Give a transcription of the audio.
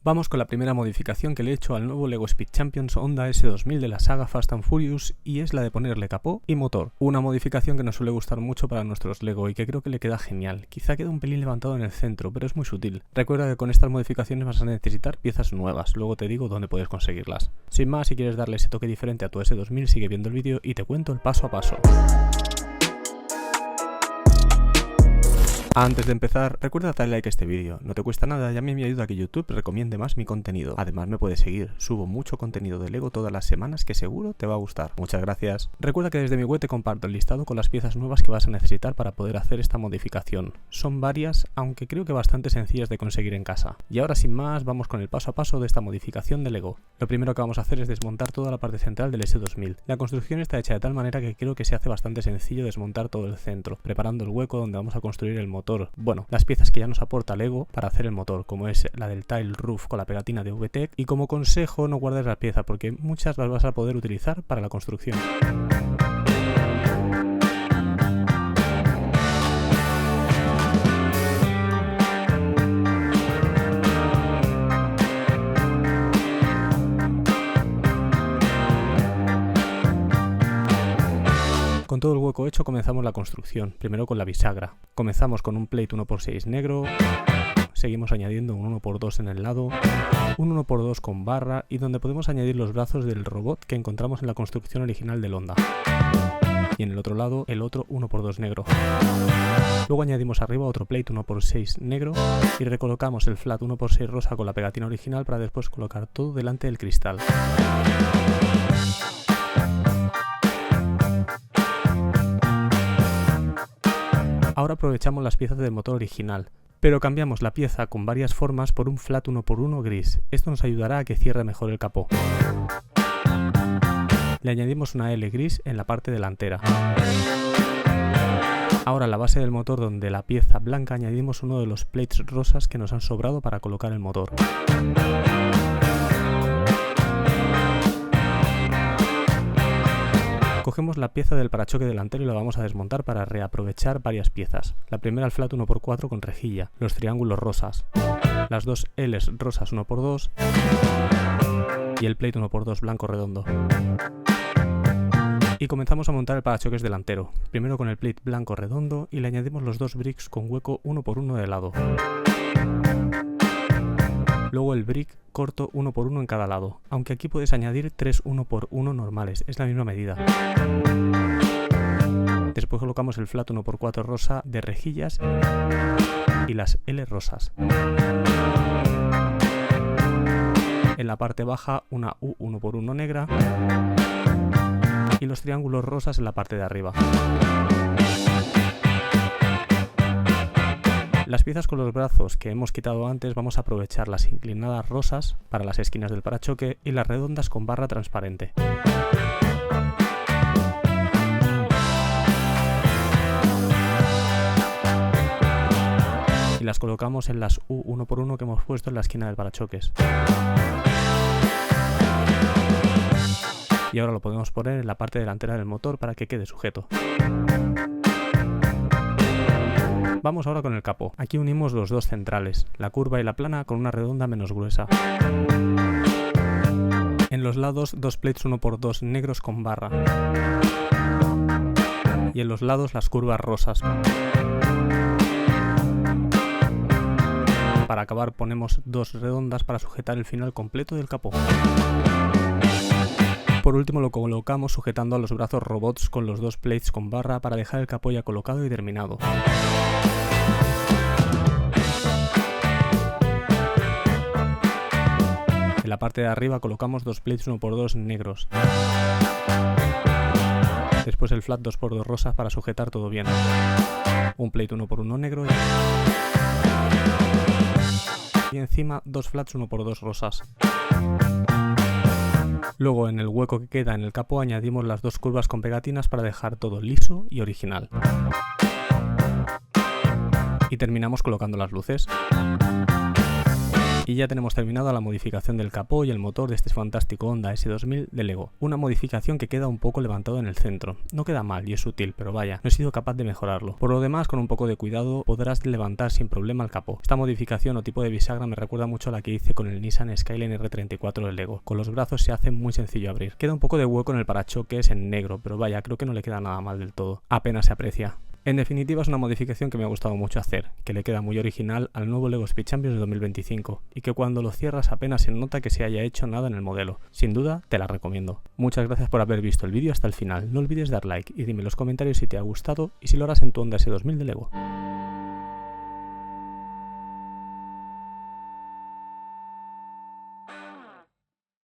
Vamos con la primera modificación que le he hecho al nuevo LEGO Speed Champions Honda S2000 de la saga Fast and Furious y es la de ponerle capó y motor. Una modificación que nos suele gustar mucho para nuestros LEGO y que creo que le queda genial. Quizá queda un pelín levantado en el centro, pero es muy sutil. Recuerda que con estas modificaciones vas a necesitar piezas nuevas, luego te digo dónde puedes conseguirlas. Sin más, si quieres darle ese toque diferente a tu S2000, sigue viendo el vídeo y te cuento el paso a paso. Antes de empezar, recuerda darle like a este vídeo, no te cuesta nada y a mí me ayuda a que YouTube recomiende más mi contenido. Además me puedes seguir, subo mucho contenido de LEGO todas las semanas que seguro te va a gustar. Muchas gracias. Recuerda que desde mi web te comparto el listado con las piezas nuevas que vas a necesitar para poder hacer esta modificación. Son varias, aunque creo que bastante sencillas de conseguir en casa. Y ahora sin más, vamos con el paso a paso de esta modificación de LEGO. Lo primero que vamos a hacer es desmontar toda la parte central del S2000. La construcción está hecha de tal manera que creo que se hace bastante sencillo desmontar todo el centro, preparando el hueco donde vamos a construir el motor. Bueno, las piezas que ya nos aporta LEGO para hacer el motor, como es la del Tile Roof con la pegatina de VTEC, y como consejo no guardes la pieza porque muchas las vas a poder utilizar para la construcción. Con todo el hueco hecho comenzamos la construcción, primero con la bisagra. Comenzamos con un plate 1x6 negro, seguimos añadiendo un 1x2 en el lado, un 1x2 con barra y donde podemos añadir los brazos del robot que encontramos en la construcción original del Honda. Y en el otro lado el otro 1x2 negro. Luego añadimos arriba otro plate 1x6 negro y recolocamos el flat 1x6 rosa con la pegatina original para después colocar todo delante del cristal. Ahora aprovechamos las piezas del motor original, pero cambiamos la pieza con varias formas por un flat 1x1 gris. Esto nos ayudará a que cierre mejor el capó. Le añadimos una L gris en la parte delantera. Ahora en la base del motor, donde la pieza blanca, añadimos uno de los plates rosas que nos han sobrado para colocar el motor. Cogemos la pieza del parachoque delantero y la vamos a desmontar para reaprovechar varias piezas. La primera el flat 1x4 con rejilla, los triángulos rosas, las dos Ls rosas 1x2 y el plate 1x2 blanco redondo. Y comenzamos a montar el parachoques delantero, primero con el plate blanco redondo y le añadimos los dos bricks con hueco 1x1 de lado. Luego el brick corto 1x1 en cada lado, aunque aquí puedes añadir 3 1x1 normales, es la misma medida. Después colocamos el flat 1x4 rosa de rejillas y las L rosas. En la parte baja una U 1x1 negra y los triángulos rosas en la parte de arriba. Las piezas con los brazos que hemos quitado antes vamos a aprovechar las inclinadas rosas para las esquinas del parachoque y las redondas con barra transparente. Y las colocamos en las U 1x1 que hemos puesto en la esquina del parachoques. Y ahora lo podemos poner en la parte delantera del motor para que quede sujeto. Vamos ahora con el capó. Aquí unimos los dos centrales, la curva y la plana con una redonda menos gruesa. En los lados dos plates 1x2 negros con barra. Y en los lados las curvas rosas. Para acabar ponemos dos redondas para sujetar el final completo del capó. Por último lo colocamos sujetando a los brazos robots con los dos plates con barra para dejar el capó ya colocado y terminado. En la parte de arriba colocamos dos plates 1x2 negros. Después el flat 2x2 rosa para sujetar todo bien. Un plate 1x1 negro y encima dos flats 1x2 rosas. Luego en el hueco que queda en el capó añadimos las dos curvas con pegatinas para dejar todo liso y original. Y terminamos colocando las luces. Y ya tenemos terminada la modificación del capó y el motor de este fantástico Honda S2000 de Lego. Una modificación que queda un poco levantado en el centro. No queda mal y es sutil, pero vaya, no he sido capaz de mejorarlo. Por lo demás, con un poco de cuidado podrás levantar sin problema el capó. Esta modificación o tipo de bisagra me recuerda mucho a la que hice con el Nissan Skyline R34 de Lego. Con los brazos se hace muy sencillo abrir. Queda un poco de hueco en el parachoques en negro, pero vaya, creo que no le queda nada mal del todo. Apenas se aprecia. En definitiva, es una modificación que me ha gustado mucho hacer, que le queda muy original al nuevo Lego Speed Champions de 2025 y que cuando lo cierras apenas se nota que se haya hecho nada en el modelo. Sin duda, te la recomiendo. Muchas gracias por haber visto el vídeo hasta el final. No olvides dar like y dime en los comentarios si te ha gustado y si lo harás en tu Honda S2000 de Lego.